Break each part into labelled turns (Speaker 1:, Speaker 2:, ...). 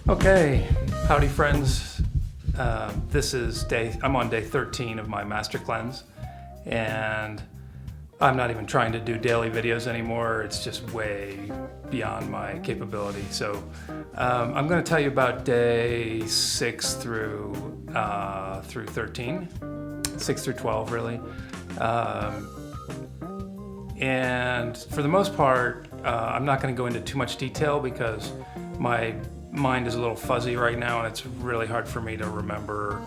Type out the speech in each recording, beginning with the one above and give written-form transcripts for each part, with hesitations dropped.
Speaker 1: Okay, howdy friends. I'm on day 13 of my master cleanse, and I'm not even trying to do daily videos anymore. It's just way beyond my capability. So I'm going to tell you about day 6 through 13, 6 through 12 really. And for the most part, I'm not going to go into too much detail because my mind is a little fuzzy right now, and it's really hard for me to remember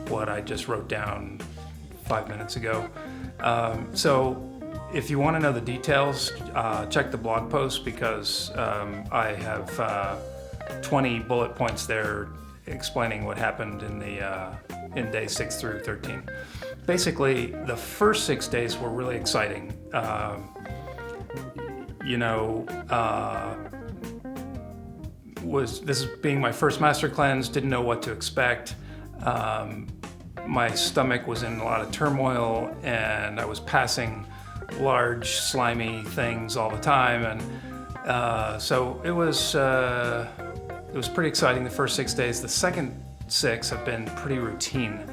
Speaker 1: what I just wrote down 5 minutes ago. So if you want to know the details, check the blog post because I have 20 bullet points there explaining what happened in day 6 through 13. Basically, the first 6 days were really exciting. This is being my first master cleanse, didn't know what to expect. My stomach was in a lot of turmoil, and I was passing large, slimy things all the time, and so it was pretty exciting the first 6 days. The second 6 have been pretty routine.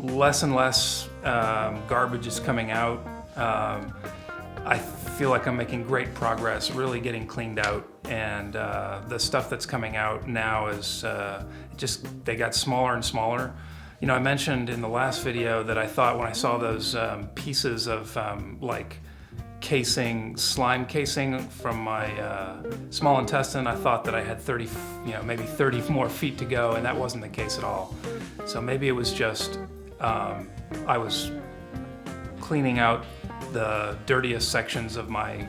Speaker 1: Less and less garbage is coming out. I feel like I'm making great progress, really getting cleaned out, and the stuff that's coming out now is they got smaller and smaller. You know, I mentioned in the last video that I thought when I saw those pieces of slime casing from my small intestine, I thought that I had maybe 30 more feet to go, and that wasn't the case at all. So maybe it was just I was cleaning out the dirtiest sections of my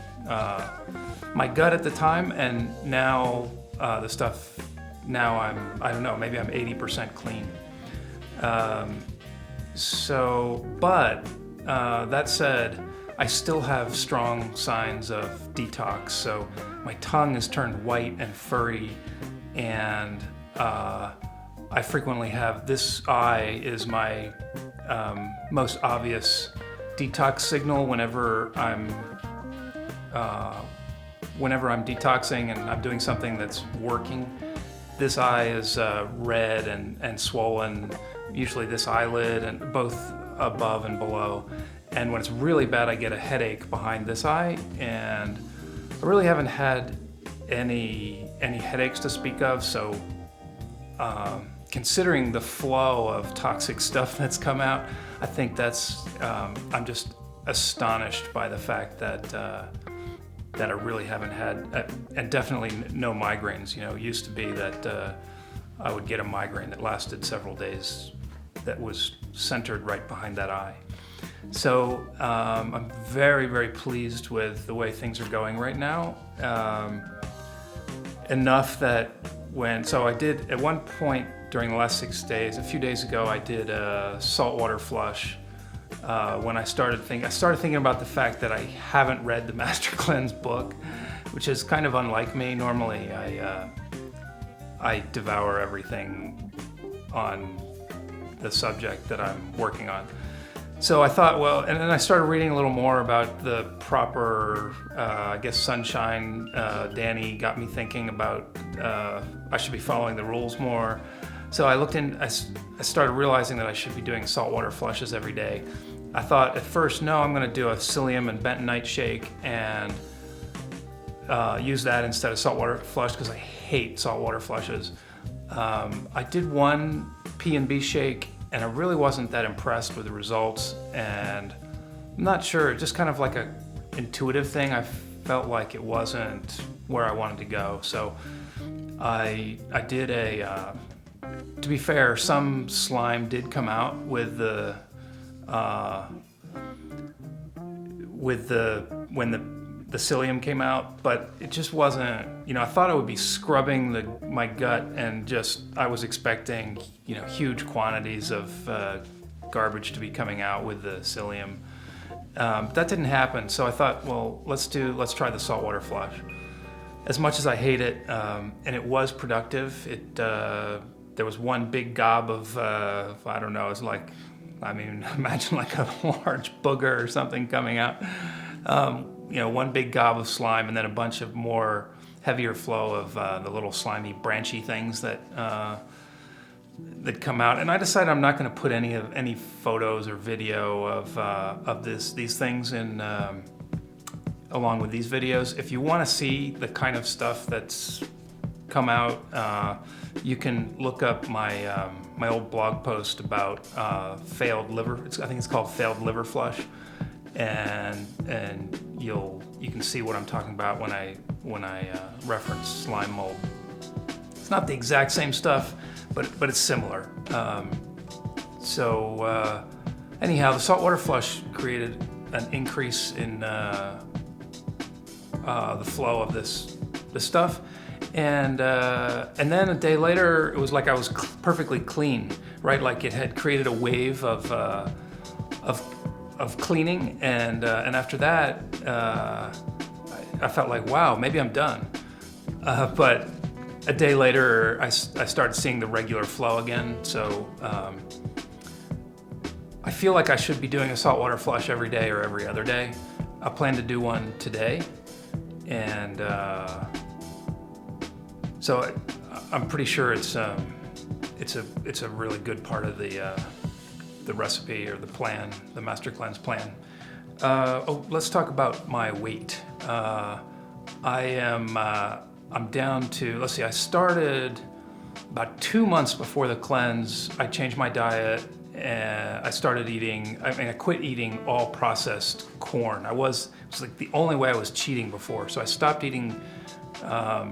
Speaker 1: gut at the time, and now the stuff. Now I don't know, maybe I'm 80% clean. But that said, I still have strong signs of detox. So my tongue is turned white and furry, and I frequently have this eye is my most obvious detox signal whenever I'm detoxing and I'm doing something that's working. This eye is red and swollen, usually this eyelid, and both above and below. And when it's really bad, I get a headache behind this eye, and I really haven't had any headaches to speak of. So considering the flow of toxic stuff that's come out, I think that's I'm just astonished by the fact that I really haven't had, and definitely no migraines. You know, it used to be that I would get a migraine that lasted several days that was centered right behind that eye. So I'm very, very pleased with the way things are going right now. Enough that I did at one point during the last 6 days, a few days ago, I did a saltwater flush. When I started thinking about the fact that I haven't read the Master Cleanse book, which is kind of unlike me. Normally, I devour everything on the subject that I'm working on. So I thought, well, and then I started reading a little more about the proper, sunshine. Danny got me thinking about I should be following the rules more. So I started realizing that I should be doing saltwater flushes every day. I thought at first, no, I'm going to do a psyllium and bentonite shake and use that instead of saltwater flush because I hate saltwater flushes. I did one P&B shake, and I really wasn't that impressed with the results, and I'm not sure, just kind of like a intuitive thing. I felt like it wasn't where I wanted to go. So I did to be fair, some slime did come out when the psyllium came out, but it just wasn't, I thought I would be scrubbing my gut, and I was expecting, huge quantities of garbage to be coming out with the psyllium. That didn't happen, so I thought, well, let's try the saltwater flush. As much as I hate it, and it was productive, there was one big gob of, I don't know, it's like, imagine like a large booger or something coming out. One big gob of slime, and then a bunch of more heavier flow of the little slimy branchy things that come out. And I decided I'm not going to put any photos or video of these things in along with these videos. If you want to see the kind of stuff that's come out, you can look up my my old blog post about failed liver. I think it's called Failed Liver Flush, and you can see what I'm talking about when I reference slime mold. It's not the exact same stuff, but it's similar. Anyhow, the saltwater flush created an increase in the flow of this stuff, and then a day later, it was like I was perfectly clean, right? Like it had created a wave of cleaning, and after that, I felt like, wow, maybe I'm done. But a day later, I started seeing the regular flow again. So I feel like I should be doing a saltwater flush every day or every other day. I plan to do one today, and so I'm pretty sure it's a really good part of the recipe or the plan, the Master Cleanse plan. Let's talk about my weight. I'm down to, let's see, I started about 2 months before the cleanse. I changed my diet and I started I quit eating all processed corn. It was like the only way I was cheating before. So I stopped eating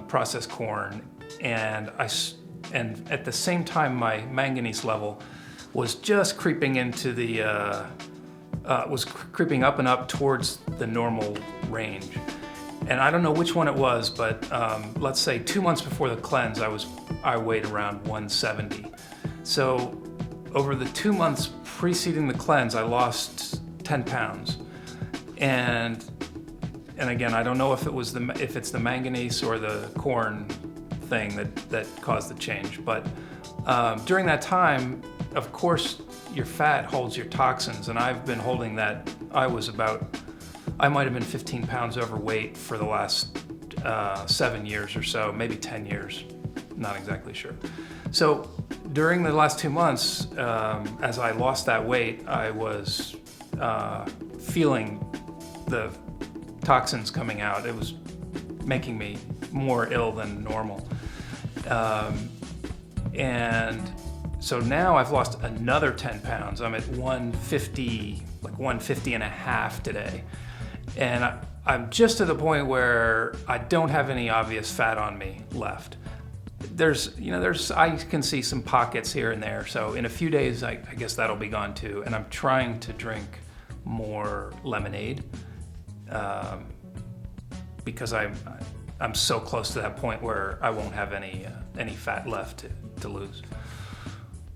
Speaker 1: processed corn, and at the same time my manganese level was just creeping into was creeping up and up towards the normal range. And I don't know which one it was, but let's say 2 months before the cleanse, I weighed around 170. So over the 2 months preceding the cleanse, I lost 10 pounds. And again, I don't know if it's the manganese or the corn thing that caused the change. But during that time, of course, your fat holds your toxins, and I've been holding that. I might have been 15 pounds overweight for the last 7 years or so, maybe 10 years, not exactly sure. So during the last 2 months, as I lost that weight, I was feeling the toxins coming out. It was making me more ill than normal. And so now I've lost another 10 pounds. I'm at 150, like 150 and a half today. And I'm just to the point where I don't have any obvious fat on me left. I can see some pockets here and there. So in a few days, I guess that'll be gone too. And I'm trying to drink more lemonade because I'm so close to that point where I won't have any fat left to lose.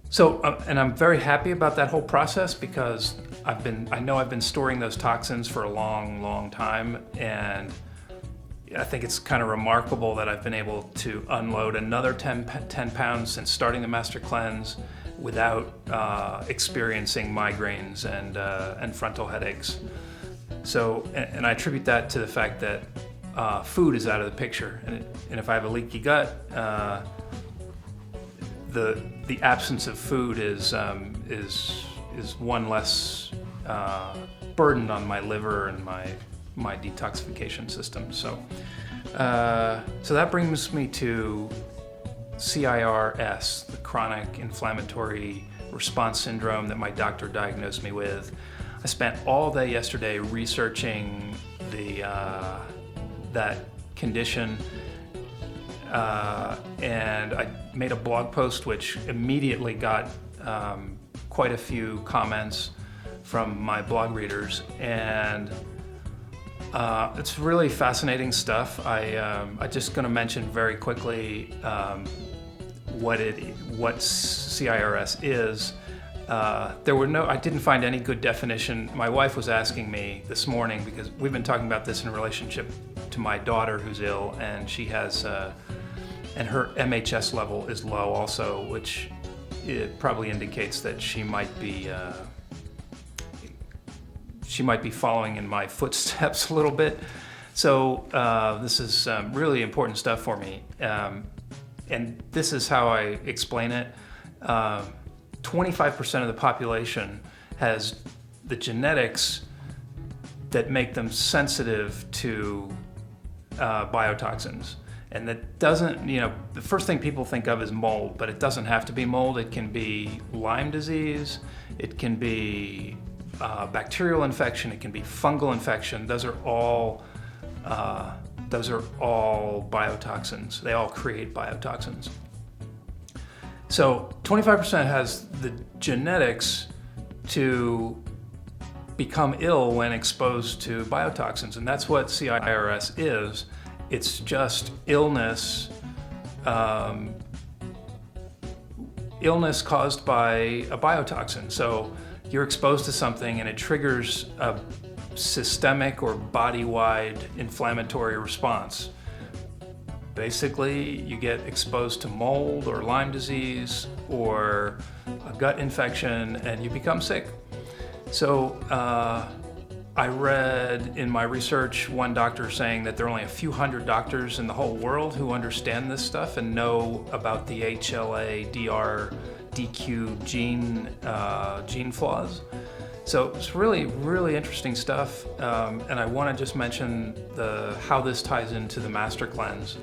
Speaker 1: So, and I'm very happy about that whole process because I know I've been storing those toxins for a long, long time, and I think it's kind of remarkable that I've been able to unload another 10 pounds since starting the Master Cleanse without experiencing migraines and frontal headaches. So, and I attribute that to the fact that food is out of the picture, and if I have a leaky gut, the absence of food is one less burden on my liver and my detoxification system. So that brings me to CIRS, the chronic inflammatory response syndrome that my doctor diagnosed me with. I spent all day yesterday researching that condition. And I made a blog post which immediately got quite a few comments from my blog readers, and it's really fascinating stuff. I'm just going to mention very quickly what CIRS is. I didn't find any good definition. My wife was asking me this morning, because we've been talking about this in relationship to my daughter who's ill, and she has and her MHS level is low also, which it probably indicates that she might be following in my footsteps a little bit. So this is really important stuff for me. And this is how I explain it. 25% of the population has the genetics that make them sensitive to biotoxins. And that doesn't, the first thing people think of is mold, but it doesn't have to be mold. It can be Lyme disease, it can be bacterial infection, it can be fungal infection. Those are all biotoxins. They all create biotoxins. So 25% has the genetics to become ill when exposed to biotoxins, and that's what CIRS is. It's just illness caused by a biotoxin. So you're exposed to something and it triggers a systemic or body-wide inflammatory response. Basically, you get exposed to mold or Lyme disease or a gut infection and you become sick. So I read in my research one doctor saying that there are only a few hundred doctors in the whole world who understand this stuff and know about the HLA-DR DQ gene flaws. So it's really, really interesting stuff, and I want to just mention how this ties into the Master Cleanse.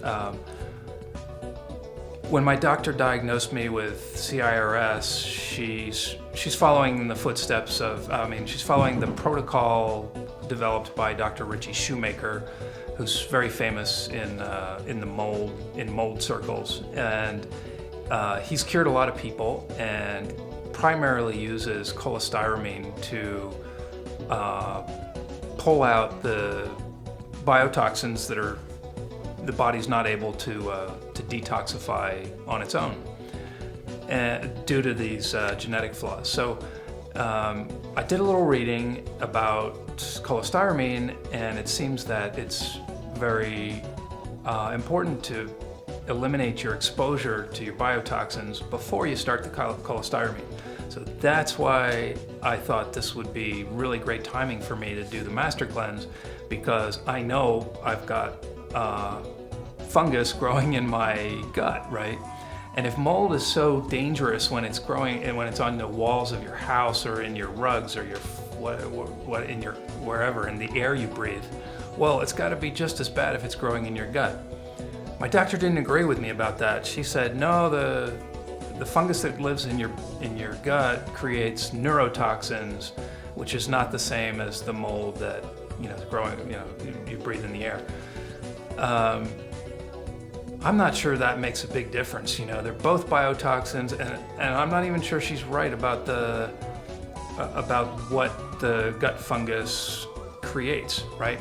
Speaker 1: When my doctor diagnosed me with CIRS, she's following in the footsteps of, she's following the protocol developed by Dr. Richie Shoemaker, who's very famous in mold circles, and he's cured a lot of people and primarily uses cholestyramine to pull out the biotoxins that are the body's not able to detoxify on its own due to these genetic flaws. So I did a little reading about cholestyramine, and it seems that it's very important to eliminate your exposure to your biotoxins before you start the cholestyramine. So that's why I thought this would be really great timing for me to do the Master Cleanse, because I know I've got fungus growing in my gut, right? And if mold is so dangerous when it's growing and when it's on the walls of your house or in your rugs or your what in your wherever in the air you breathe, well, it's got to be just as bad if it's growing in your gut. My doctor didn't agree with me about that. She said, no, the fungus that lives in your gut creates neurotoxins, which is not the same as the mold that is growing. You breathe in the air. I'm not sure that makes a big difference. They're both biotoxins, and I'm not even sure she's right about what the gut fungus creates, right?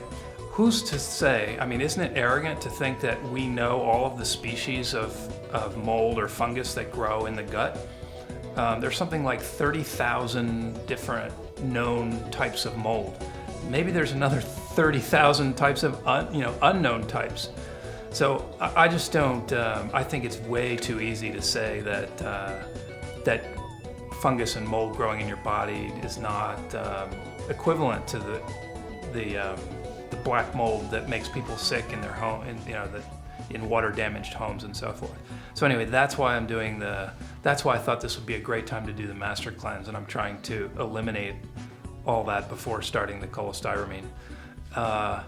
Speaker 1: Who's to say? Isn't it arrogant to think that we know all of the species of mold or fungus that grow in the gut? There's something like 30,000 different known types of mold. Maybe there's another 30,000 types of unknown types. So I just don't. I think it's way too easy to say that fungus and mold growing in your body is not equivalent to the black mold that makes people sick in their home, in water-damaged homes and so forth. So anyway, that's why I'm doing that's why I thought this would be a great time to do the Master Cleanse, and I'm trying to eliminate all that before starting the cholestyramine. A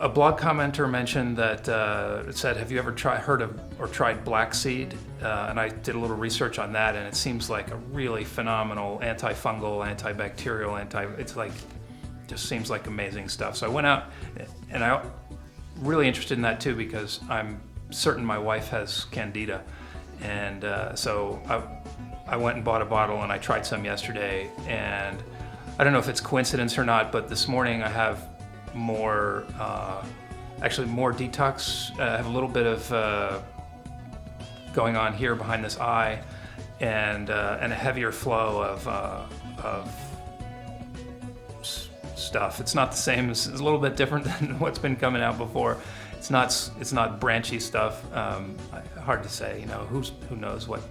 Speaker 1: blog commenter mentioned that it said, "Have you ever heard of or tried black seed?" And I did a little research on that, and it seems like a really phenomenal antifungal, antibacterial, just seems like amazing stuff. So I went out, and I'm really interested in that too, because I'm certain my wife has candida, and so I went and bought a bottle, and I tried some yesterday, and I don't know if it's coincidence or not, but this morning I have more detox. I have a little bit of going on here behind this eye, and a heavier flow of stuff. It's not the same. It's a little bit different than what's been coming out before. It's not branchy stuff. Hard to say. Who knows what?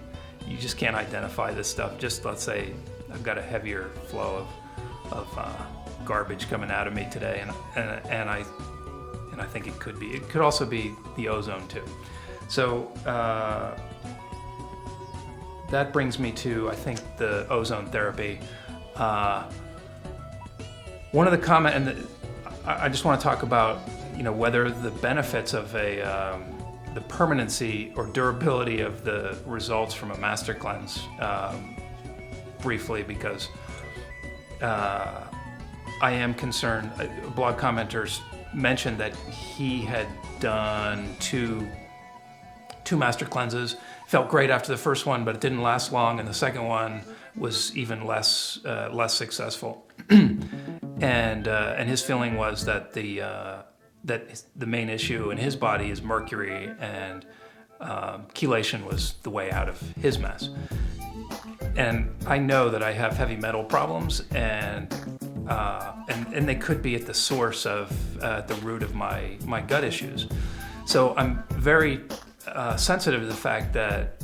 Speaker 1: You just can't identify this stuff. Just let's say I've got a heavier flow of garbage coming out of me today, and and I think it could be. It could also be the ozone too. So that brings me to, I think, the ozone therapy. One of the I just want to talk about, whether the benefits of the permanency or durability of the results from a master cleanse, briefly, because I am concerned. Blog commenters mentioned that he had done two master cleanses, felt great after the first one, but it didn't last long, and the second one was even less successful. And his feeling was that the main issue in his body is mercury, and chelation was the way out of his mess. And I know that I have heavy metal problems, and they could be at the source of the root of my gut issues. So I'm very sensitive to the fact that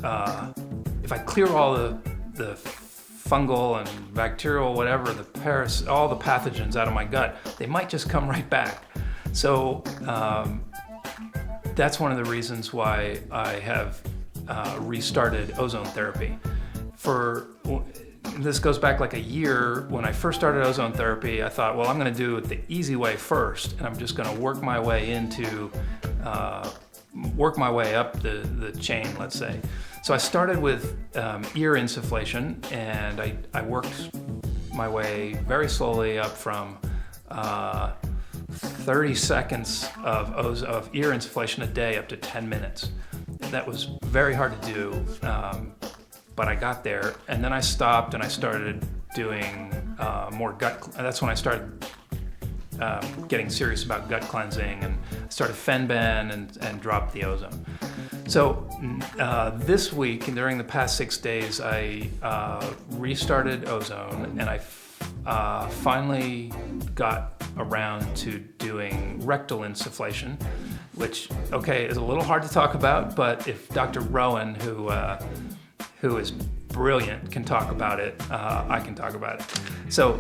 Speaker 1: if I clear all the fungal and bacterial, whatever, all the pathogens out of my gut, they might just come right back. So that's one of the reasons why I have restarted ozone therapy. This goes back like a year. When I first started ozone therapy, I thought, well, I'm going to do it the easy way first, and I'm just going to work my way up the chain, let's say. So I started with ear insufflation, and I worked my way very slowly up from 30 seconds of ear insufflation a day up to 10 minutes. That was very hard to do, but I got there, and then I stopped and I started doing more gut. That's when I started getting serious about gut cleansing, and started Fenben and dropped the ozone. So this week and during the past 6 days, I restarted ozone, and I finally got around to doing rectal insufflation, which, is a little hard to talk about, but if Dr. Rowan, who is brilliant, can talk about it, I can talk about it. So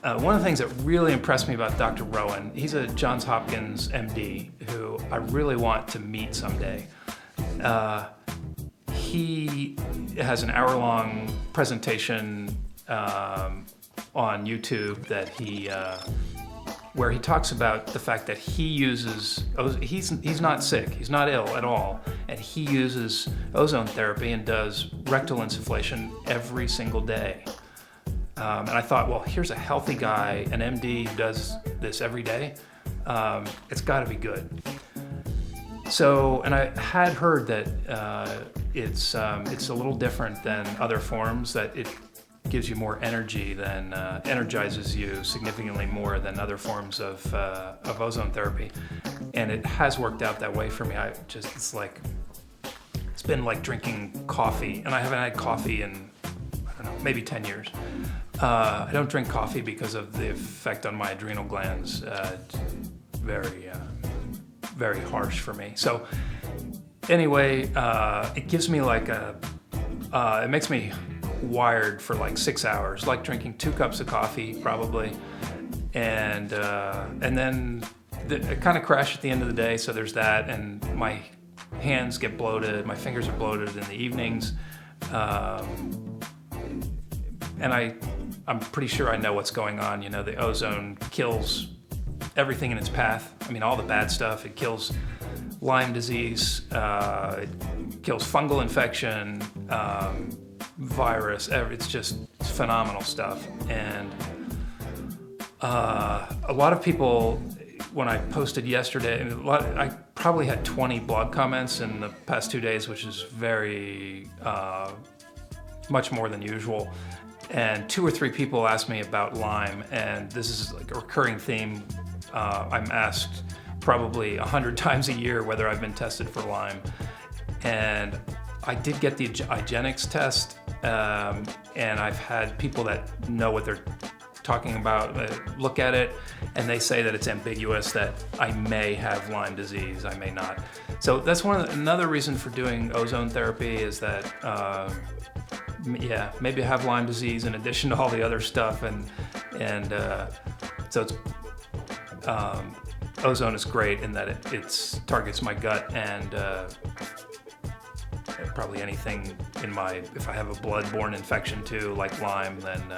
Speaker 1: one of the things that really impressed me about Dr. Rowan, he's a Johns Hopkins MD who I really want to meet someday. He has an hour-long presentation on YouTube that where he talks about the fact that he's not sick, he's not ill at all, and he uses ozone therapy and does rectal insufflation every single day. And I thought, well, here's a healthy guy, an MD who does this every day. It's got to be good. So, and I had heard that it's a little different than other forms, that it gives you more energy energizes you significantly more than other forms of ozone therapy, and it has worked out that way for me. It's been like drinking coffee, and I haven't had coffee in, I don't know, maybe 10 years. I don't drink coffee because of the effect on my adrenal glands. Very harsh for me. So anyway, it gives me it makes me wired for like 6 hours, like drinking 2 cups of coffee probably, and then I kind of crash at the end of the day. So there's that, and my hands get bloated, my fingers are bloated in the evenings, and I'm pretty sure I know what's going on. The ozone kills everything in its path. I mean, all the bad stuff. It kills Lyme disease, it kills fungal infection, virus. It's phenomenal stuff. And a lot of people, when I posted yesterday, I probably had 20 blog comments in the past 2 days, which is very much more than usual. And 2 or 3 people asked me about Lyme, and this is like a recurring theme. I'm asked probably 100 times a year whether I've been tested for Lyme. And I did get the IGeneX test, and I've had people that know what they're talking about look at it, and they say that it's ambiguous, that I may have Lyme disease, I may not. So that's another reason for doing ozone therapy, is that maybe I have Lyme disease in addition to all the other stuff, and so it's ozone is great in that it targets my gut and probably anything in my, if I have a blood-borne infection too, like Lyme, then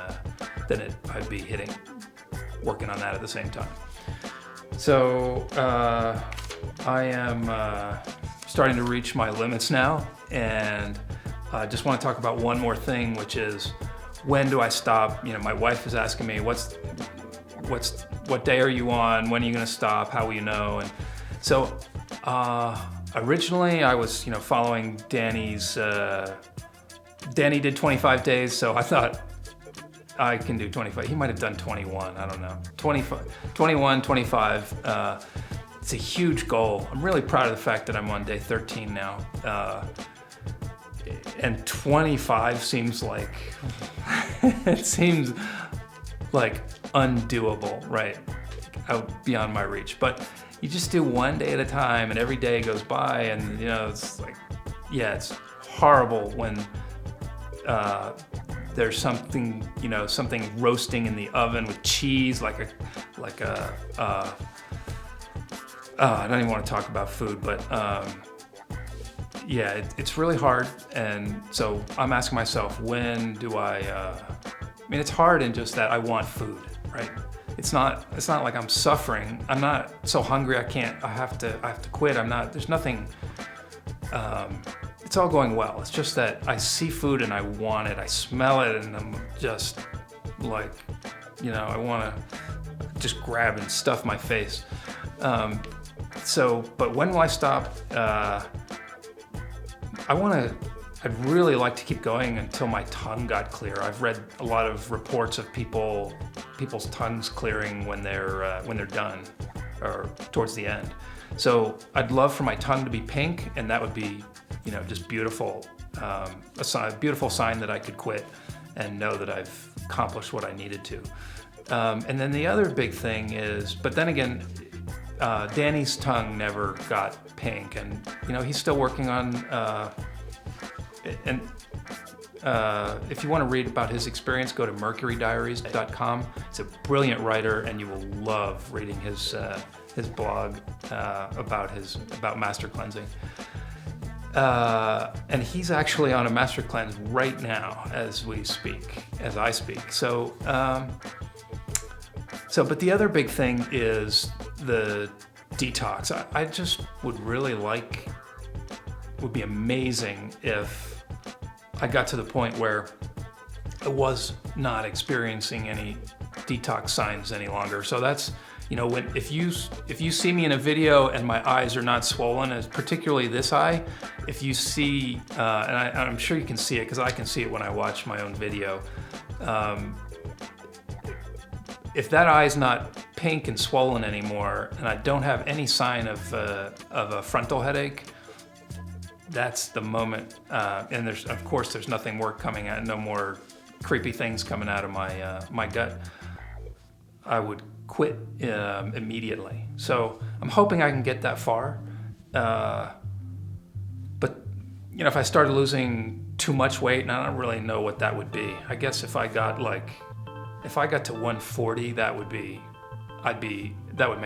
Speaker 1: I'd be working on that at the same time. So I am starting to reach my limits now, and I just want to talk about one more thing, which is, when do I stop? My wife is asking me, what day are you on? When are you going to stop? How will you know? And so originally I was, following Danny's. Danny did 25 days, so I thought I can do 25. He might have done 21. I don't know. 21, 25. It's a huge goal. I'm really proud of the fact that I'm on day 13 now. And 25 seems like, it seems like undoable, right? Out beyond my reach. But you just do one day at a time, and every day goes by, and it's like, yeah, it's horrible when there's something, something roasting in the oven with cheese, I don't even want to talk about food, but yeah, it's really hard. And so I'm asking myself, when do I it's hard in just that I want food, right? It's not like I'm suffering. I'm not so hungry I have to quit. there's nothing, it's all going well. It's just that I see food and I want it. I smell it and I'm just like, I want to just grab and stuff my face. But when will I stop? I'd really like to keep going until my tongue got clear. I've read a lot of reports of people's tongues clearing when they're done or towards the end. So I'd love for my tongue to be pink, and that would be, just beautiful. A beautiful sign that I could quit and know that I've accomplished what I needed to. And then the other big thing is, but then again, Danny's tongue never got pink, and he's still working on. If you want to read about his experience, go to mercurydiaries.com. He's a brilliant writer, and you will love reading his blog about master cleansing. And he's actually on a master cleanse right now as I speak. So, but the other big thing is the detox. I just would be amazing if I got to the point where I was not experiencing any detox signs any longer. So that's, if you see me in a video and my eyes are not swollen, as particularly this eye, if you see, and I'm sure you can see it because I can see it when I watch my own video. If that eye's not pink and swollen anymore, and I don't have any sign of a frontal headache, that's the moment. And there's nothing more coming out, no more creepy things coming out of my gut. I would quit immediately. So I'm hoping I can get that far. But if I started losing too much weight, and I don't really know what that would be. I guess if I got to 140, that would make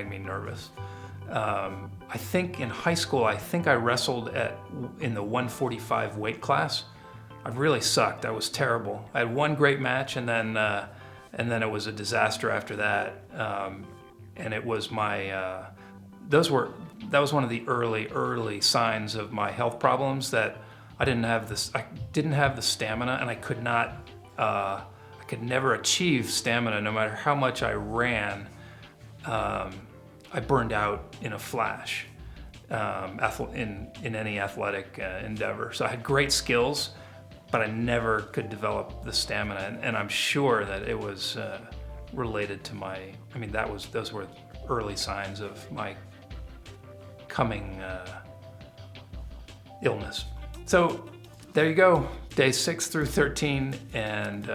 Speaker 1: me nervous. I think in high school, I wrestled in the 145 weight class. I really sucked. I was terrible. I had one great match, and then it was a disaster after that. And it was that was one of the early signs of my health problems, that I didn't have the stamina, and I could never achieve stamina no matter how much I ran. I burned out in a flash in any athletic endeavor. So I had great skills, but I never could develop the stamina. And I'm sure that it was related to those were early signs of my coming illness. So there you go, day 6 through 13, and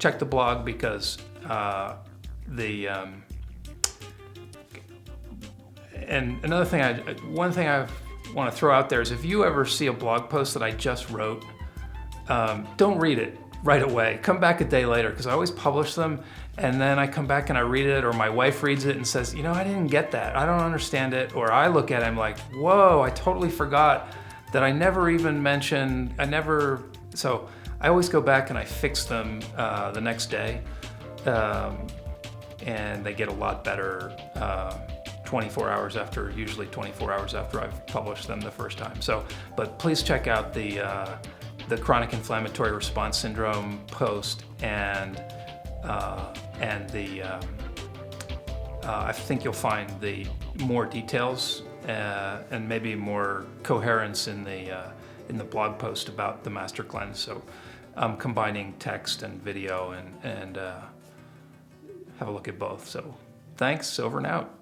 Speaker 1: check the blog because and one thing I want to throw out there is, if you ever see a blog post that I just wrote, don't read it right away. Come back a day later, because I always publish them, And then I come back and I read it, or my wife reads it and says, you know, I didn't get that. I don't understand it. Or I look at it and I'm like, whoa, I totally forgot that I never even mentioned, so I always go back and I fix them the next day. And they get a lot better 24 hours after, usually 24 hours after I've published them the first time. So, but please check out the chronic inflammatory response syndrome post and I think you'll find the more details and maybe more coherence in the blog post about the Master Cleanse. So I'm combining text and video and have a look at both. So thanks, over and out.